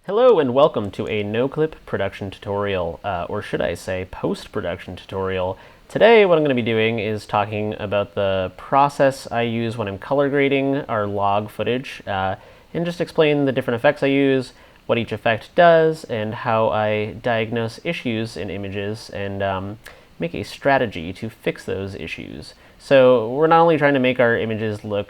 Hello and welcome to a Noclip production tutorial, or should I say post-production tutorial. Today what I'm going to be doing is talking about the process I use when I'm color grading our log footage, and just explain the different effects I use, what each effect does, and how I diagnose issues in images and make a strategy to fix those issues. So we're not only trying to make our images look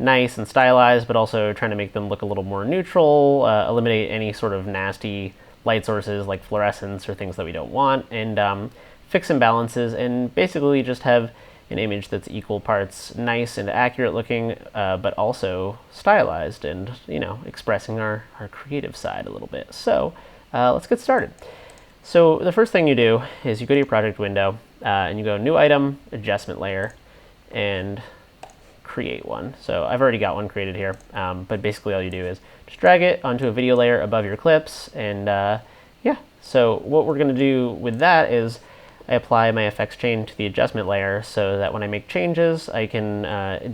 nice and stylized, but also trying to make them look a little more neutral, eliminate any sort of nasty light sources like fluorescence or things that we don't want, and fix imbalances, and basically just have an image that's equal parts nice and accurate looking, but also stylized and, you know, expressing our creative side a little bit. So let's get started. So the first thing you do is you go to your project window and you go New Item, Adjustment Layer, and create one. So I've already got one created here, but basically all you do is just drag it onto a video layer above your clips, and yeah. So what we're going to do with that is I apply my effects chain to the adjustment layer so that when I make changes, I can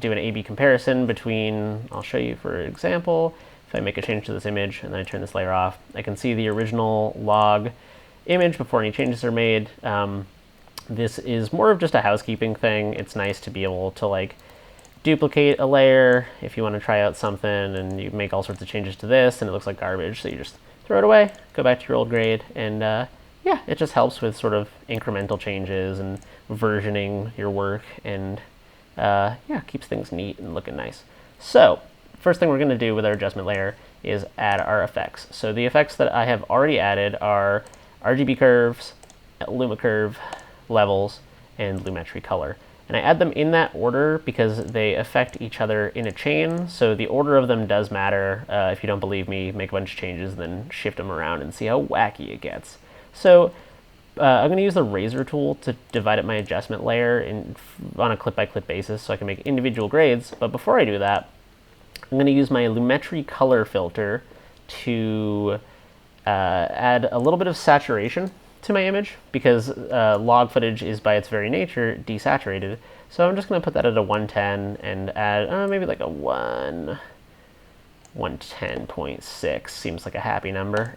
do an A/B comparison between, I'll show you for example, if I make a change to this image and then I turn this layer off, I can see the original log image before any changes are made. This is more of just a housekeeping thing. It's nice to be able to like duplicate a layer if you want to try out something and you make all sorts of changes to this and it looks like garbage, so you just throw it away, go back to your old grade, and yeah, it just helps with sort of incremental changes and versioning your work, and yeah, keeps things neat and looking nice. So first thing we're going to do with our adjustment layer is add our effects. So the effects that I have already added are RGB curves, luma curve, levels, and lumetri color. And I add them in that order because they affect each other in a chain, so the order of them does matter. If you don't believe me, make a bunch of changes, then shift them around and see how wacky it gets. So I'm going to use the razor tool to divide up my adjustment layer on a clip-by-clip basis so I can make individual grades. But before I do that, I'm going to use my lumetri color filter to add a little bit of saturation to my image, because log footage is by its very nature desaturated. So I'm just going to put that at a 110 and add maybe like a 110.6 seems like a happy number.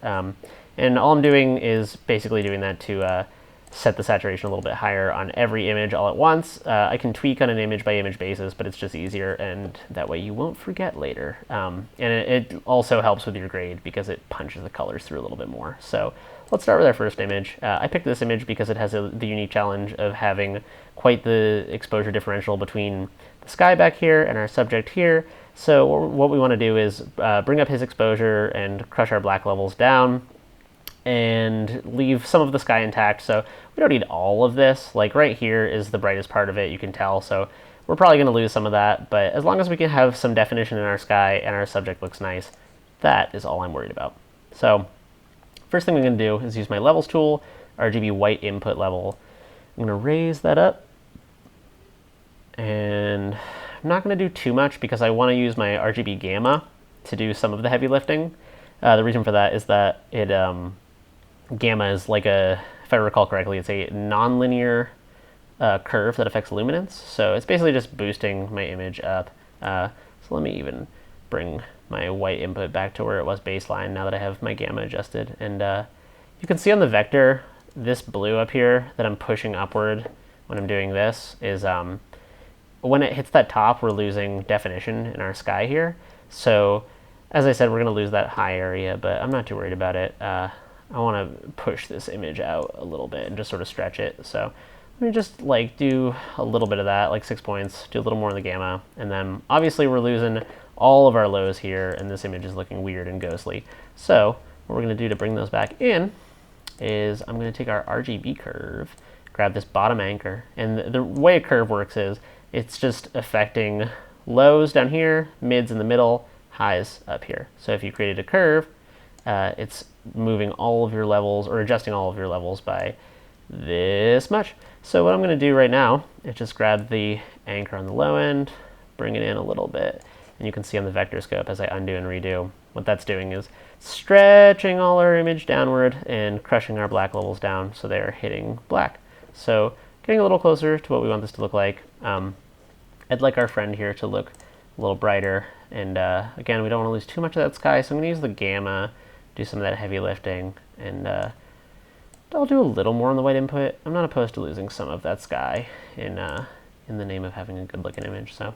And all I'm doing is basically doing that to set the saturation a little bit higher on every image all at once. I can tweak on an image by image basis, but it's just easier, and that way you won't forget later. And it also helps with your grade because it punches the colors through a little bit more. So let's start with our first image. I picked this image because it has the unique challenge of having quite the exposure differential between the sky back here and our subject here. So what we want to do is bring up his exposure and crush our black levels down and leave some of the sky intact. So we don't need all of this. Like right here is the brightest part of it, you can tell. So we're probably going to lose some of that, but as long as we can have some definition in our sky and our subject looks nice, that is all I'm worried about. So first thing I'm going to do is use my levels tool, RGB white input level. I'm going to raise that up, and I'm not going to do too much because I want to use my RGB gamma to do some of the heavy lifting. The reason for that is that it gamma is like a, if I recall correctly, it's a nonlinear curve that affects luminance. So it's basically just boosting my image up. So let me even bring my white input back to where it was baseline now that I have my gamma adjusted. And you can see on the vector, this blue up here that I'm pushing upward when I'm doing this is when it hits that top, we're losing definition in our sky here. So as I said, we're going to lose that high area, but I'm not too worried about it. I want to push this image out a little bit and just sort of stretch it. So let me just like do a little bit of that, like 6 points, do a little more in the gamma. And then obviously we're losing all of our lows here, and this image is looking weird and ghostly. So what we're going to do to bring those back in is I'm going to take our RGB curve, grab this bottom anchor, and the way a curve works is it's just affecting lows down here, mids in the middle, highs up here. So if you created a curve, it's moving all of your levels, or adjusting all of your levels by this much. So what I'm going to do right now is just grab the anchor on the low end, bring it in a little bit, and you can see on the vector scope as I undo and redo, what that's doing is stretching all our image downward and crushing our black levels down so they are hitting black. So getting a little closer to what we want this to look like. I'd like our friend here to look a little brighter, and again, we don't want to lose too much of that sky, so I'm going to use the gamma do some of that heavy lifting, and I'll do a little more on the white input. I'm not opposed to losing some of that sky in the name of having a good looking image. So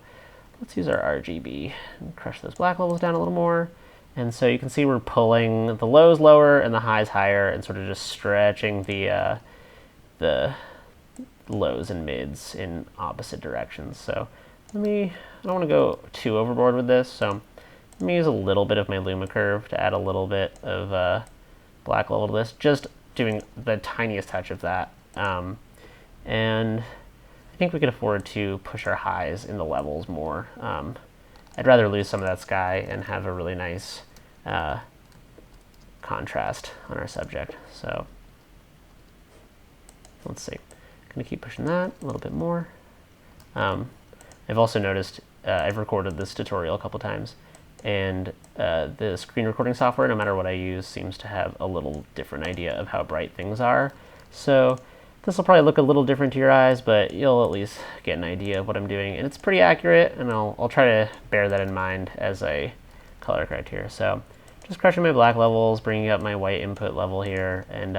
let's use our RGB and crush those black levels down a little more. And so you can see we're pulling the lows lower and the highs higher, and sort of just stretching the lows and mids in opposite directions. So I don't want to go too overboard with this, so let me use a little bit of my Luma curve to add a little bit of black level to this, just doing the tiniest touch of that. And I think we could afford to push our highs in the levels more. I'd rather lose some of that sky and have a really nice contrast on our subject. So let's see. I'm going to keep pushing that a little bit more. I've also noticed, I've recorded this tutorial a couple times, and the screen recording software, no matter what I use, seems to have a little different idea of how bright things are. So this will probably look a little different to your eyes, but you'll at least get an idea of what I'm doing. And it's pretty accurate, and I'll try to bear that in mind as I color correct here. So just crushing my black levels, bringing up my white input level here, and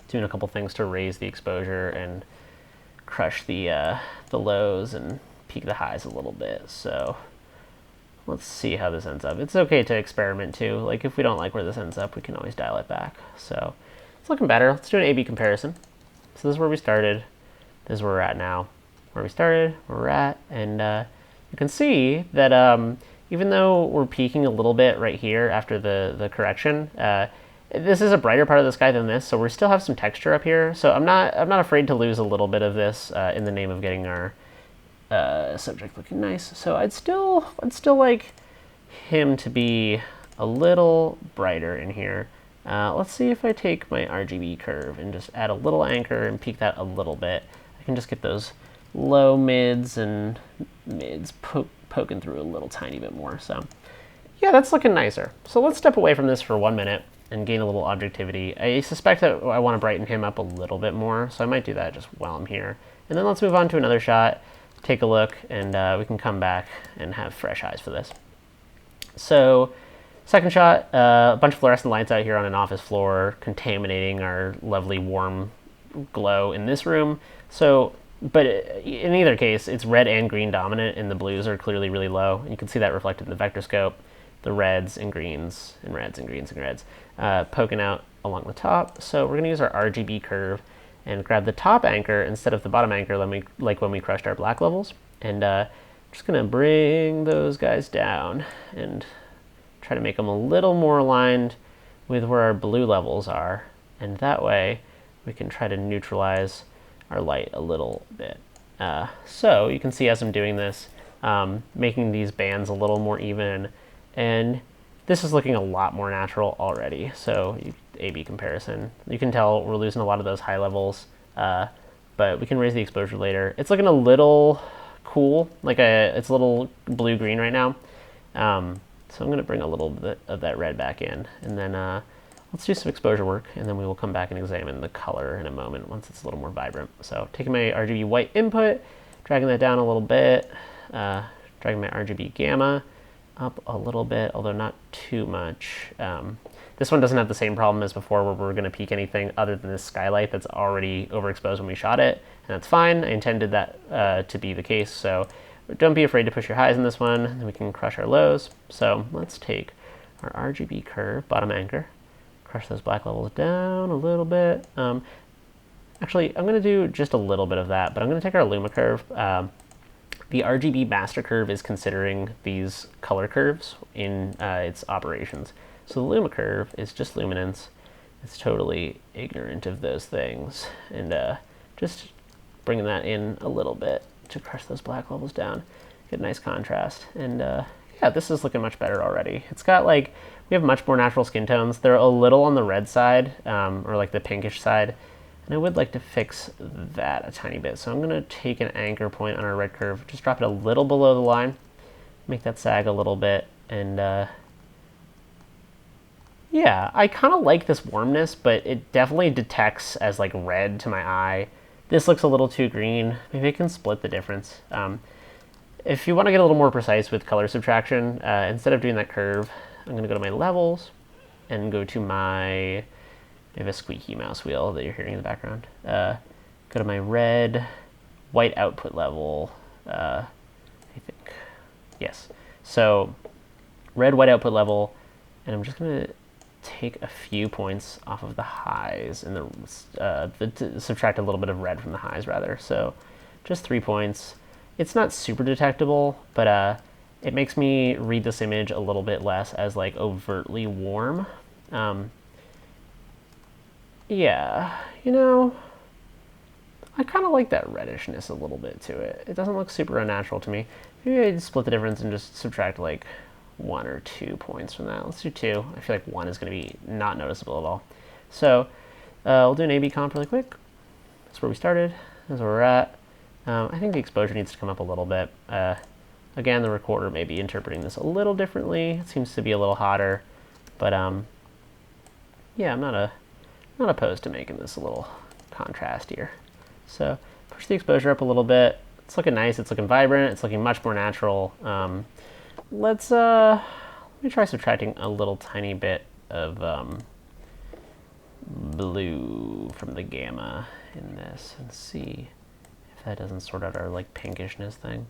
doing a couple things to raise the exposure and crush the lows and peak the highs a little bit. So let's see how this ends up. It's okay to experiment too. Like if we don't like where this ends up, we can always dial it back. So it's looking better. Let's do an A/B comparison. So this is where we started. This is where we're at now. Where we started, where we're at, and you can see that even though we're peaking a little bit right here after the correction, this is a brighter part of the sky than this, so we still have some texture up here. So I'm not afraid to lose a little bit of this in the name of getting our subject looking nice. So I'd still like him to be a little brighter in here. Let's see if I take my RGB curve and just add a little anchor and peak that a little bit. I can just get those low mids and mids poking through a little tiny bit more. So yeah, that's looking nicer. So let's step away from this for 1 minute and gain a little objectivity. I suspect that I want to brighten him up a little bit more, so I might do that just while I'm here. And then let's move on to another shot, take a look, and we can come back and have fresh eyes for this. So second shot, a bunch of fluorescent lights out here on an office floor, contaminating our lovely warm glow in this room. So, but in either case, it's red and green dominant, and the blues are clearly really low. You can see that reflected in the vector scope, the reds and greens and reds and greens and reds poking out along the top. So we're going to use our RGB curve and grab the top anchor instead of the bottom anchor like when we crushed our black levels. And just going to bring those guys down and try to make them a little more aligned with where our blue levels are. And that way we can try to neutralize our light a little bit. So you can see as I'm doing this, making these bands a little more even, and this is looking a lot more natural already. So A/B comparison, you can tell we're losing a lot of those high levels, but we can raise the exposure later. It's looking a little cool, it's a little blue-green right now. So I'm going to bring a little bit of that red back in, and then let's do some exposure work, and then we will come back and examine the color in a moment once it's a little more vibrant. So taking my RGB white input, dragging that down a little bit, dragging my RGB gamma up a little bit, although not too much. This one doesn't have the same problem as before where we're going to peak anything other than this skylight that's already overexposed when we shot it, and that's fine. I intended that to be the case, so don't be afraid to push your highs in this one, and we can crush our lows. So let's take our RGB curve, bottom anchor, crush those black levels down a little bit. Actually, I'm going to do just a little bit of that, but I'm going to take our Luma curve. The RGB master curve is considering these color curves in its operations. So the Luma curve is just luminance. It's totally ignorant of those things. And just bringing that in a little bit to crush those black levels down, get a nice contrast. And yeah, this is looking much better already. It's got we have much more natural skin tones. They're a little on the red side, or like the pinkish side. And I would like to fix that a tiny bit. So I'm going to take an anchor point on our red curve, just drop it a little below the line, make that sag a little bit, and yeah, I kind of like this warmness, but it definitely detects as red to my eye. This looks a little too green. Maybe I can split the difference. If you want to get a little more precise with color subtraction, instead of doing that curve, I'm going to go to my levels, and go to my, I have a squeaky mouse wheel that you're hearing in the background. Go to my red, white output level, I think. Yes. So red, white output level, and I'm just going to take a few points off of the highs and subtract a little bit of red from the highs rather. So just 3 points. It's not super detectable, but it makes me read this image a little bit less as like overtly warm. Yeah, you know, I kind of like that reddishness a little bit to it. It doesn't look super unnatural to me. Maybe I'd split the difference and just subtract like 1 or 2 points from that. Let's do 2. I feel like 1 is going to be not noticeable at all. So we'll do an A/B comp really quick. That's where we started. That's where we're at. I think the exposure needs to come up a little bit. Again, the recorder may be interpreting this a little differently. It seems to be a little hotter, but yeah, I'm not opposed to making this a little contrastier. So push the exposure up a little bit. It's looking nice. It's looking vibrant. It's looking much more natural. Let me try subtracting a little tiny bit of blue from the gamma in this and see if that doesn't sort out our like pinkishness thing.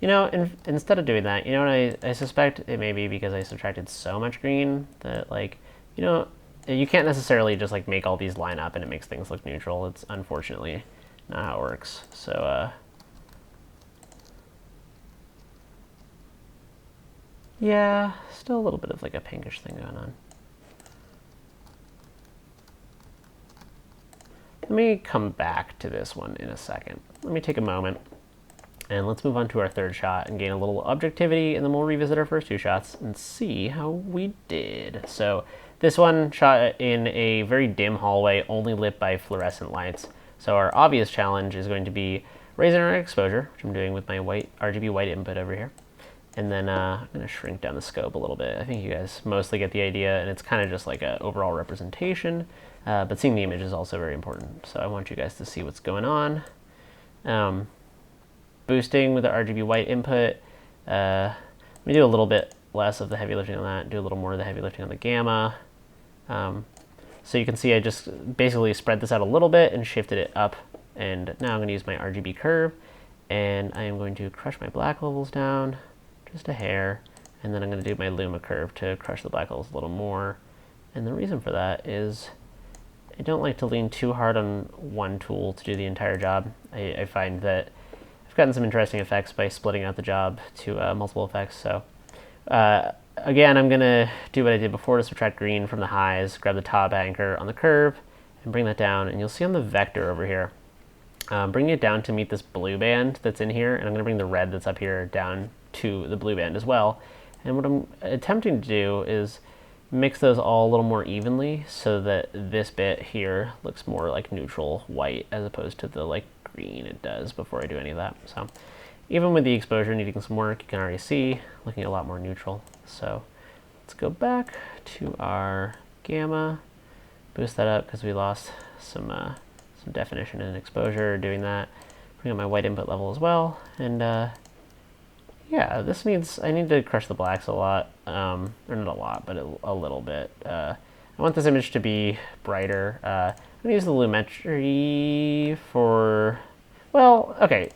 You know, instead of doing that, you know what I suspect it may be because I subtracted so much green that like, you know, you can't necessarily just like make all these line up and it makes things look neutral. It's unfortunately not how it works. So yeah, still a little bit of like a pinkish thing going on. Let me come back to this one in a second. Let me take a moment and let's move on to our third shot and gain a little objectivity, and then we'll revisit our first 2 shots and see how we did. So this one shot in a very dim hallway, only lit by fluorescent lights. So our obvious challenge is going to be raising our exposure, which I'm doing with my RGB white input over here. And then I'm going to shrink down the scope a little bit. I think you guys mostly get the idea, and it's kind of just like an overall representation, but seeing the image is also very important. So I want you guys to see what's going on. Boosting with the RGB white input. Let me do a little bit less of the heavy lifting on that, do a little more of the heavy lifting on the gamma. So you can see I just basically spread this out a little bit and shifted it up. And now I'm going to use my RGB curve, and I am going to crush my black levels down just a hair, and then I'm going to do my Luma curve to crush the black levels a little more. And the reason for that is I don't like to lean too hard on one tool to do the entire job. I find that I've gotten some interesting effects by splitting out the job to multiple effects. So again, I'm going to do what I did before to subtract green from the highs, grab the top anchor on the curve, and bring that down. And you'll see on the vector over here, bringing it down to meet this blue band that's in here, and I'm going to bring the red that's up here down to the blue band as well. And what I'm attempting to do is mix those all a little more evenly so that this bit here looks more like neutral white as opposed to the like green it does before I do any of that. So even with the exposure needing some work, you can already see looking a lot more neutral. So let's go back to our gamma, boost that up because we lost some definition and exposure doing that. Bring up my white input level as well, and yeah, this means I need to crush the blacks a lot, or not a lot, but a little bit. I want this image to be brighter. I'm gonna use the lumetri for, well, okay,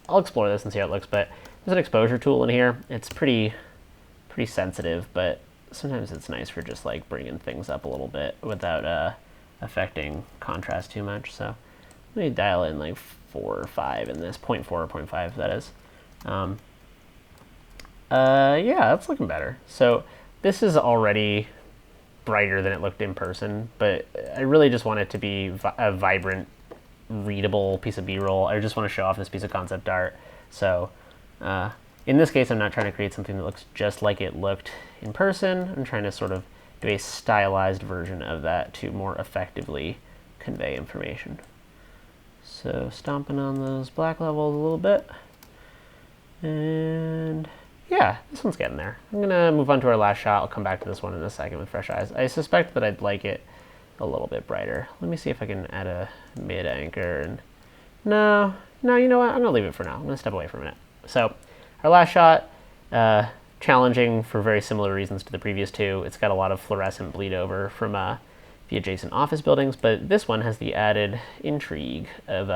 I'll explore this and see how it looks, but there's an exposure tool in here. It's pretty sensitive, but sometimes it's nice for just like bringing things up a little bit without affecting contrast too much. So let me dial in like 4 or 5 in this, 0.4 or 0.5 that is. Yeah, that's looking better. So this is already brighter than it looked in person, but I really just want it to be a vibrant, readable piece of B-roll. I just want to show off this piece of concept art. So in this case, I'm not trying to create something that looks just like it looked in person. I'm trying to sort of do a stylized version of that to more effectively convey information. So stomping on those black levels a little bit. And yeah, this one's getting there. I'm gonna move on to our last shot. I'll come back to this one in a second with fresh eyes. I suspect that I'd like it a little bit brighter. Let me see if I can add a mid anchor. And no, you know what? I'm gonna leave it for now. I'm gonna step away for a minute. So our last shot, challenging for very similar reasons to the previous two. It's got a lot of fluorescent bleed over from the adjacent office buildings, but this one has the added intrigue of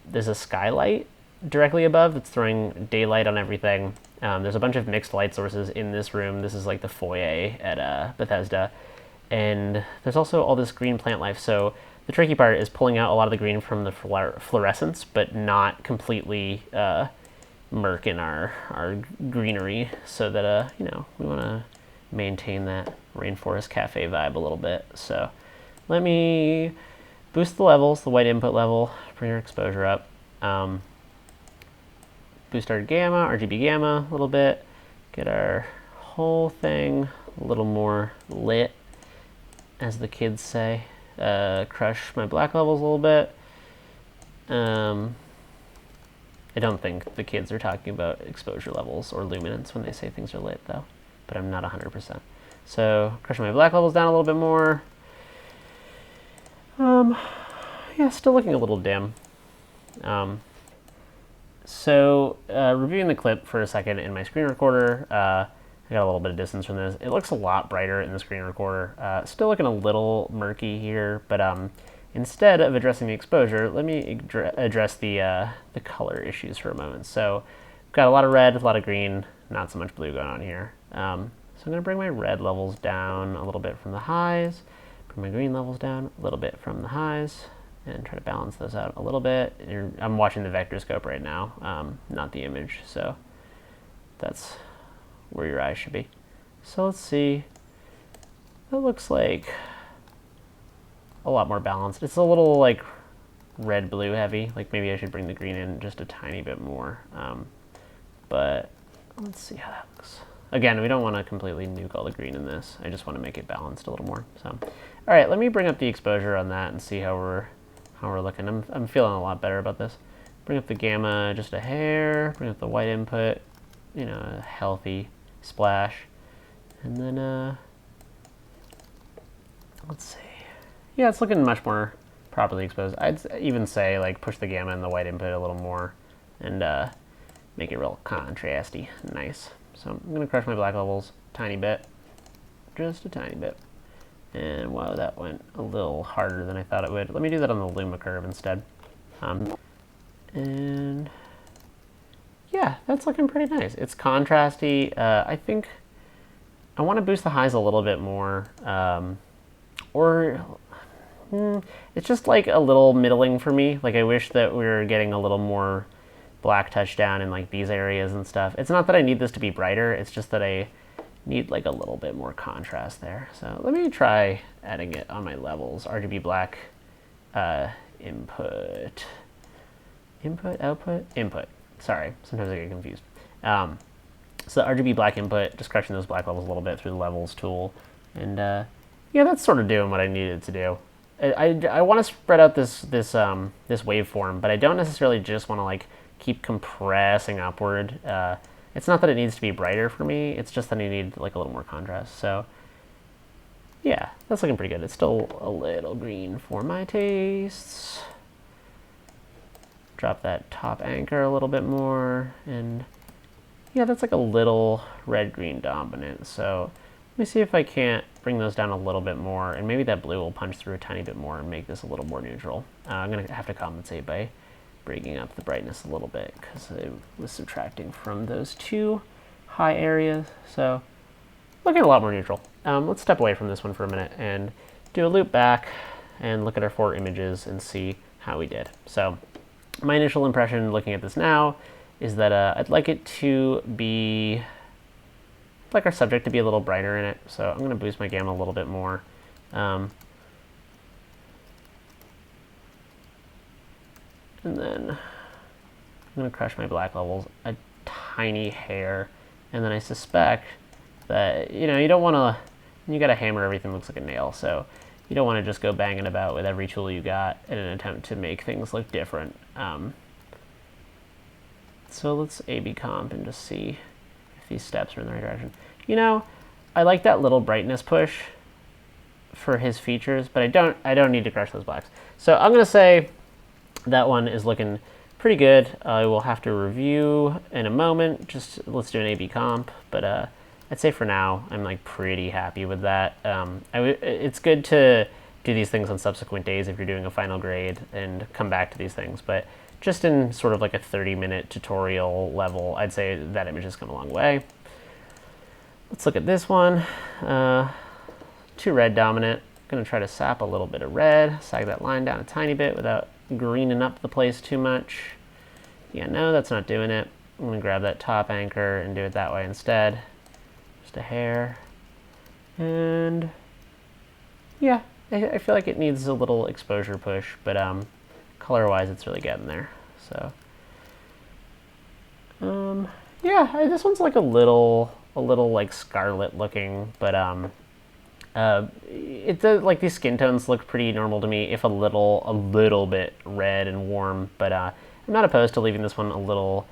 there's a skylight directly above that's throwing daylight on everything. There's a bunch of mixed light sources in this room. This is like the foyer at Bethesda. And there's also all this green plant life. So the tricky part is pulling out a lot of the green from the fluorescence, but not completely murk in our greenery, so that we want to maintain that rainforest cafe vibe a little bit. So let me boost the levels, the white input level, bring our exposure up. Boost our gamma, RGB gamma a little bit, get our whole thing a little more lit, as the kids say. Crush my black levels a little bit. I don't think the kids are talking about exposure levels or luminance when they say things are lit, though, but I'm not 100%. So crush my black levels down a little bit more. Yeah, still looking a little dim. So reviewing the clip for a second in my screen recorder, I got a little bit of distance from this. It looks a lot brighter in the screen recorder. Still looking a little murky here, but instead of addressing the exposure, let me address the color issues for a moment. So we've got a lot of red, a lot of green, not so much blue going on here. So I'm going to bring my red levels down a little bit from the highs, bring my green levels down a little bit from the highs, and try to balance those out a little bit. I'm watching the vector scope right now, not the image, so that's where your eyes should be. So let's see. That looks like a lot more balanced. It's a little like red-blue heavy. Like maybe I should bring the green in just a tiny bit more. But let's see how that looks. Again, we don't want to completely nuke all the green in this. I just want to make it balanced a little more. So, all right, let me bring up the exposure on that and see how we're looking. I'm feeling a lot better about this. Bring up the gamma just a hair. Bring up the white input. A healthy splash. And then let's see. Yeah, it's looking much more properly exposed. I'd even say like push the gamma and the white input a little more and make it real contrasty. Nice. So I'm going to crush my black levels a tiny bit. Just a tiny bit. And wow, that went a little harder than I thought it would. Let me do that on the Luma curve instead. And yeah, that's looking pretty nice. It's contrasty. I think I want to boost the highs a little bit more. It's just like a little middling for me. Like I wish that we were getting a little more black touch down in like these areas and stuff. It's not that I need this to be brighter, it's just that I need like a little bit more contrast there. So let me try adding it on my levels. RGB black, input, output, input. Sorry, sometimes I get confused. So RGB black input, just crushing those black levels a little bit through the levels tool. And yeah, that's sort of doing what I needed to do. I want to spread out this waveform, but I don't necessarily just want to like keep compressing upward. It's not that it needs to be brighter for me, it's just that I need like a little more contrast. So yeah, that's looking pretty good. It's still a little green for my tastes. Drop that top anchor a little bit more, and yeah, that's like a little red-green dominant. So let me see if I can't bring those down a little bit more, and maybe that blue will punch through a tiny bit more and make this a little more neutral. I'm going to have to compensate by bringing up the brightness a little bit because I was subtracting from those two high areas. So looking a lot more neutral. Let's step away from this one for a minute and do a loop back and look at our 4 images and see how we did. So my initial impression looking at this now is that I'd like it to be like our subject to be a little brighter in it. So I'm going to boost my gamma a little bit more. And then I'm going to crush my black levels a tiny hair. And then I suspect that, you don't want to, you got a hammer, everything looks like a nail. So you don't want to just go banging about with every tool you got in an attempt to make things look different. So let's A/B comp and just see if these steps are in the right direction. I like that little brightness push for his features, but I don't need to crush those blacks. So I'm going to say that one is looking pretty good. I will have to review in a moment. Just let's do an A/B comp, but I'd say for now I'm like pretty happy with that. It's good to do these things on subsequent days if you're doing a final grade and come back to these things, but just in sort of like a 30-minute tutorial level, I'd say that image has come a long way. Let's look at this one. 2 red dominant. I'm going to try to sap a little bit of red, sag that line down a tiny bit without greening up the place too much. Yeah, no, that's not doing it. I'm going to grab that top anchor and do it that way instead. Just a hair. And yeah, I feel like it needs a little exposure push, but color-wise it's really getting there. So yeah, this one's like a little like scarlet looking, but it does, like, these skin tones look pretty normal to me, if a little bit red and warm, but I'm not opposed to leaving this one a little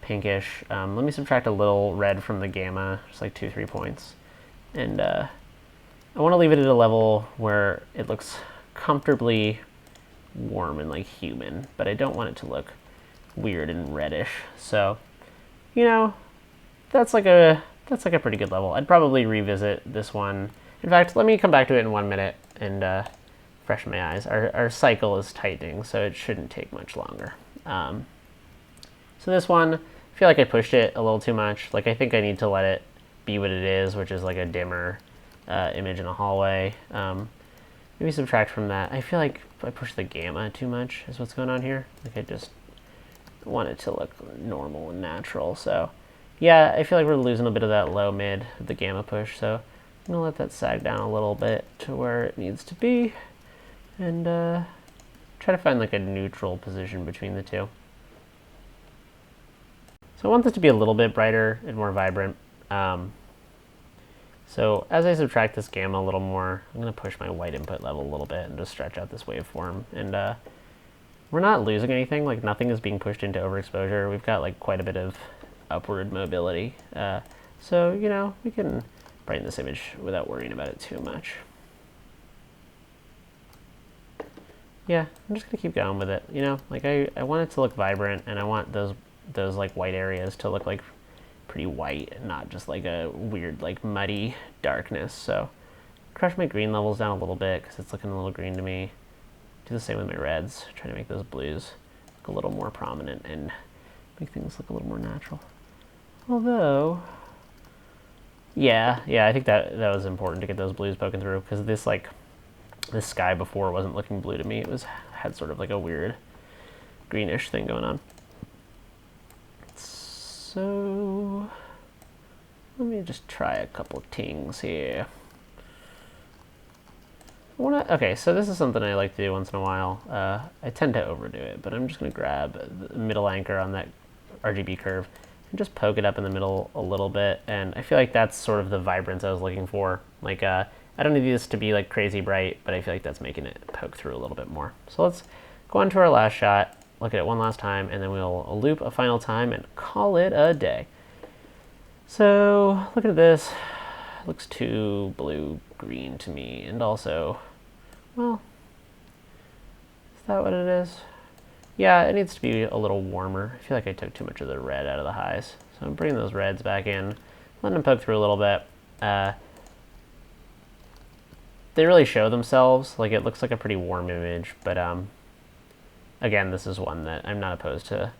pinkish. Let me subtract a little red from the gamma, just like 2-3 points, and I want to leave it at a level where it looks comfortably warm and like human, but I don't want it to look weird and reddish. So, you know, that's like a pretty good level. I'd probably revisit this one. In fact, let me come back to it in 1 minute and freshen my eyes. Our cycle is tightening, so it shouldn't take much longer. So this one, I feel like I pushed it a little too much. Like, I think I need to let it be what it is, which is like a dimmer image in a hallway. Maybe subtract from that. I feel like I pushed the gamma too much is what's going on here. Like, I just want it to look normal and natural. So yeah, I feel like we're losing a bit of that low mid with the gamma push. So I'm gonna let that sag down a little bit to where it needs to be, and try to find like a neutral position between the two. So I want this to be a little bit brighter and more vibrant. So as I subtract this gamma a little more, I'm going to push my white input level a little bit and just stretch out this waveform. And we're not losing anything, like nothing is being pushed into overexposure. We've got like quite a bit of upward mobility. So, you know, we can brighten this image without worrying about it too much. Yeah, I'm just going to keep going with it. You know, like I want it to look vibrant, and I want those like white areas to look like pretty white and not just like a weird like muddy darkness. So crush my green levels down a little bit because it's looking a little green to me. Do the same with my reds, try to make those blues look a little more prominent and make things look a little more natural. Although, yeah, I think that was important to get those blues poking through, because this sky before wasn't looking blue to me. It had sort of like a weird greenish thing going on. So let me just try a couple things here. Okay, so this is something I like to do once in a while. I tend to overdo it, but I'm just going to grab the middle anchor on that RGB curve and just poke it up in the middle a little bit. And I feel like that's sort of the vibrance I was looking for. Like, I don't need this to be like crazy bright, but I feel like that's making it poke through a little bit more. So let's go on to our last shot, look at it one last time, and then we'll loop a final time and call it a day. So looking at this, it looks too blue-green to me, and also, well, is that what it is? Yeah, it needs to be a little warmer. I feel like I took too much of the red out of the highs. So I'm bringing those reds back in, letting them poke through a little bit. They really show themselves. Like, it looks like a pretty warm image, but again, this is one that I'm not opposed to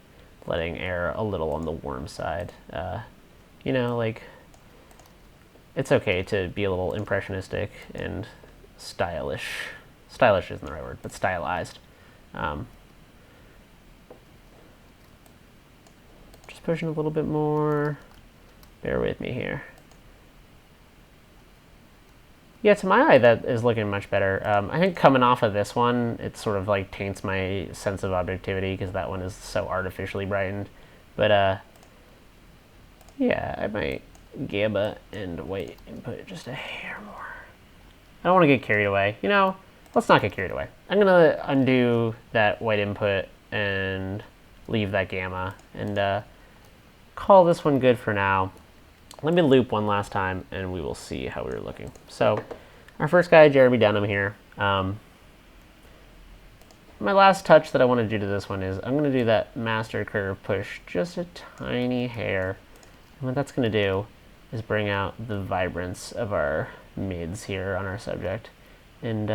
letting err a little on the warm side. You know, like, it's okay to be a little impressionistic and stylish. Stylish isn't the right word, but stylized. Just pushing a little bit more. Bear with me here. Yeah, to my eye, that is looking much better. I think coming off of this one, it sort of like taints my sense of objectivity because that one is so artificially brightened. But yeah, I might gamma and white input just a hair more. I don't want to get carried away. You know, let's not get carried away. I'm going to undo that white input and leave that gamma and call this one good for now. Let me loop one last time, and we will see how we were looking. So our first guy, Jeremy Dunham here. my last touch that I want to do to this one is I'm going to do that master curve push just a tiny hair. And what that's going to do is bring out the vibrance of our mids here on our subject. And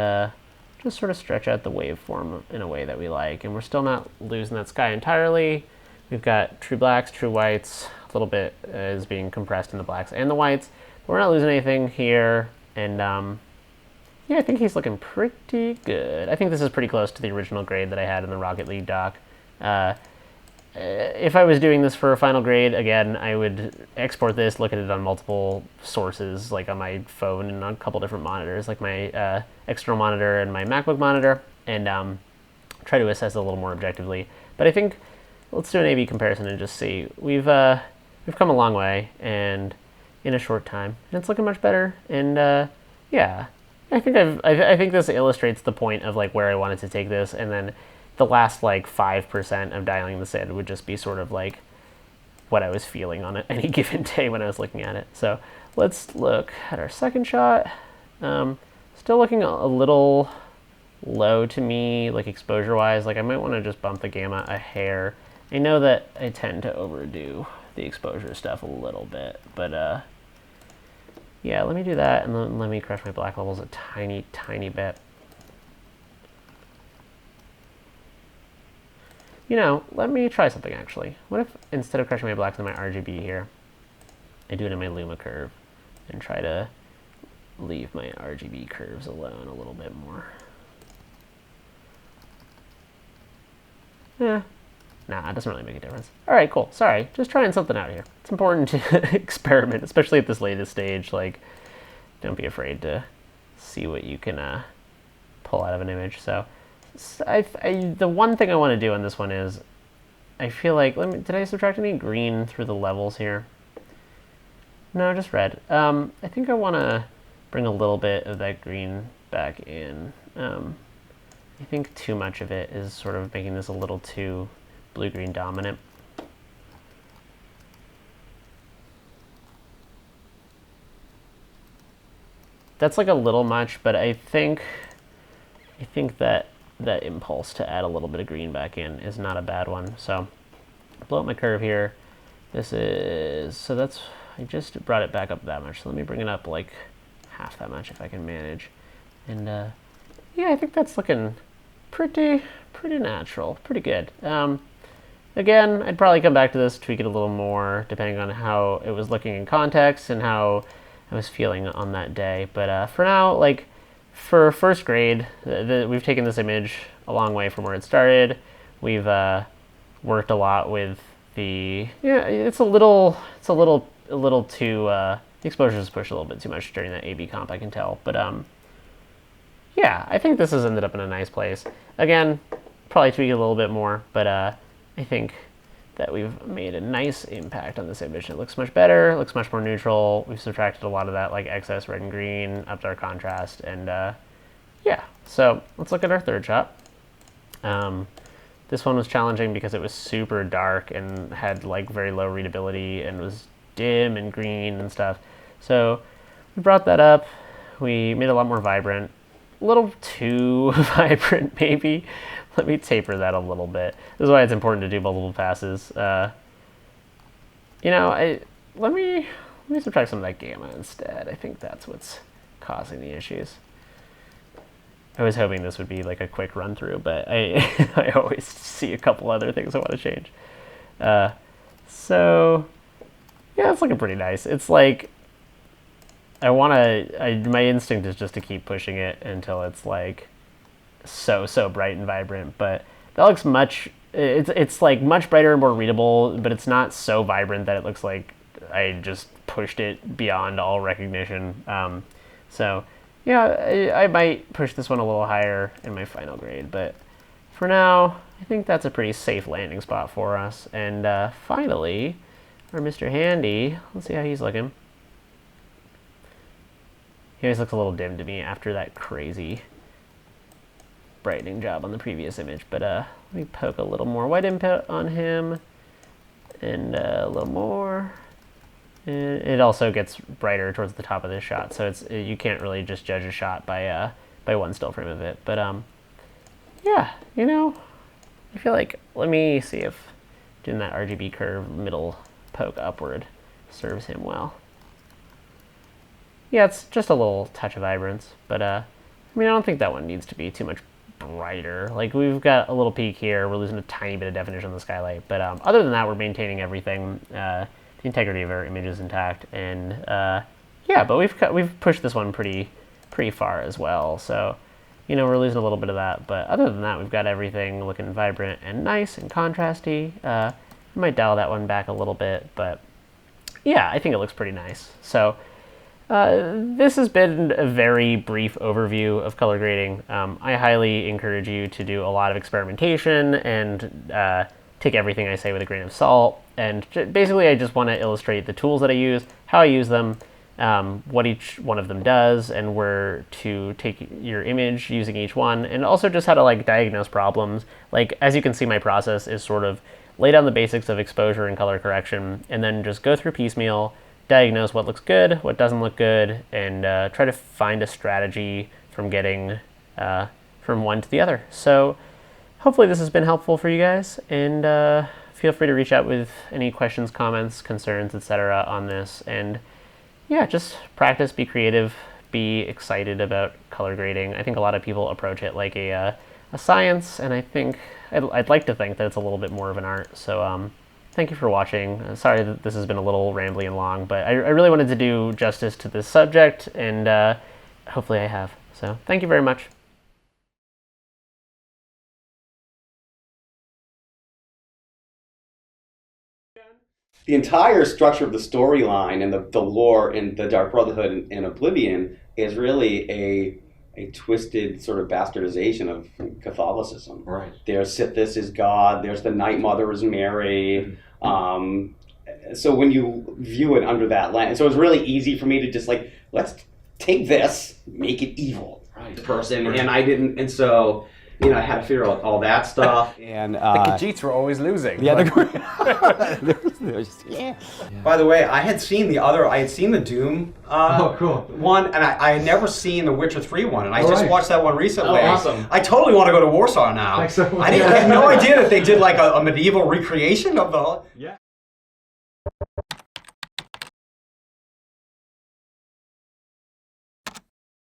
just sort of stretch out the waveform in a way that we like. And we're still not losing that sky entirely. We've got true blacks, true whites. A little bit is being compressed in the blacks and the whites. But we're not losing anything here. And yeah, I think he's looking pretty good. I think this is pretty close to the original grade that I had in the Rocket League doc. If I was doing this for a final grade, again, I would export this, look at it on multiple sources, like on my phone and on a couple different monitors, like my external monitor and my MacBook monitor, and try to assess it a little more objectively. But I think let's do an A/B comparison and just see. We've come a long way, and in a short time, and it's looking much better. And yeah, I think this illustrates the point of like where I wanted to take this, and then the last like 5% of dialing this in would just be sort of like what I was feeling on any given day when I was looking at it. So let's look at our second shot. Still looking a little low to me, like exposure wise. Like I might want to just bump the gamma a hair. I know that I tend to overdo the exposure stuff a little bit, but yeah, let me do that, and then let me crush my black levels a tiny, tiny bit. You know, let me try something actually. What if instead of crushing my blacks in my RGB here, I do it in my Luma curve and try to leave my RGB curves alone a little bit more. Nah, it doesn't really make a difference. All right, cool. Sorry, just trying something out here. It's important to experiment, especially at this latest stage. Like, don't be afraid to see what you can pull out of an image. So, the one thing I want to do on this one is, I feel like, did I subtract any green through the levels here? No, just red. I think I want to bring a little bit of that green back in. I think too much of it is sort of making this a little too blue-green dominant. That's like a little much, but I think that impulse to add a little bit of green back in is not a bad one. So blow up my curve here. So that's, I just brought it back up that much. So let me bring it up like half that much if I can manage. And yeah, I think that's looking pretty natural, pretty good. Again, I'd probably come back to this, tweak it a little more, depending on how it was looking in context and how I was feeling on that day. But for now, like for first grade, we've taken this image a long way from where it started. We've worked a lot with the, yeah, it's a little too, the exposure is pushed a little bit too much during that A/B comp, I can tell. But yeah, I think this has ended up in a nice place. Again, probably tweak it a little bit more, but I think that we've made a nice impact on this image. It looks much better, looks much more neutral. We've subtracted a lot of that like excess red and green, upped our contrast, and yeah. So let's look at our third shot. This one was challenging because it was super dark and had like very low readability and was dim and green and stuff. So we brought that up. We made it a lot more vibrant. A little too vibrant, maybe. Let me taper that a little bit. This is why it's important to do multiple passes. You know, let me subtract some of that gamma instead. I think that's what's causing the issues. I was hoping this would be like a quick run through, but I always see a couple other things I want to change. So yeah, it's looking pretty nice. It's like my instinct is just to keep pushing it until it's like so bright and vibrant, but that looks it's like much brighter and more readable, but it's not so vibrant that it looks like I just pushed it beyond all recognition. So yeah, I might push this one a little higher in my final grade, but for now I think that's a pretty safe landing spot for us. And finally, our Mr. Handy, let's see how he's looking. He always looks a little dim to me after that crazy brightening job on the previous image, but let me poke a little more white input on him, and a little more. And it also gets brighter towards the top of this shot, so you can't really just judge a shot by one still frame of it. But yeah, you know, I feel like, let me see if doing that RGB curve middle poke upward serves him well. Yeah, it's just a little touch of vibrance, but I mean, I don't think that one needs to be too much brighter. Like, we've got a little peak here, we're losing a tiny bit of definition on the skylight, but other than that, we're maintaining everything. The integrity of our image is intact, and yeah, but we've pushed this one pretty far as well, so, you know, we're losing a little bit of that, but other than that, we've got everything looking vibrant and nice and contrasty. I might dial that one back a little bit, but yeah, I think it looks pretty nice. So this has been a very brief overview of color grading. I highly encourage you to do a lot of experimentation and take everything I say with a grain of salt. And basically, I just want to illustrate the tools that I use, how I use them, what each one of them does, and where to take your image using each one, and also just how to like diagnose problems. Like, as you can see, my process is sort of lay down the basics of exposure and color correction, and then just go through piecemeal, diagnose what looks good, what doesn't look good, and try to find a strategy from getting from one to the other. So hopefully this has been helpful for you guys, and feel free to reach out with any questions, comments, concerns, etc. on this. And yeah, just practice, be creative, be excited about color grading. I think a lot of people approach it like a science, and I think I'd like to think that it's a little bit more of an art. So thank you for watching. Sorry that this has been a little rambly and long, but I really wanted to do justice to this subject, and hopefully I have. So thank you very much. The entire structure of the storyline and the lore in the Dark Brotherhood and Oblivion is really a twisted sort of bastardization of Catholicism. Right. There's Sithis is God. There's the Night Mother is Mary. So when you view it under that lens, so it's really easy for me to just like, let's take this, make it evil. Right. Person, and I didn't, and so. You know, I had to figure out all that stuff. And the Khajiits were always losing. Yeah, yeah. By the way, I had seen the Doom one, and I had never seen the Witcher 3 one, and I just watched that one recently. Oh, awesome. I totally want to go to Warsaw now. I had no idea that they did like a medieval recreation of the... Yeah.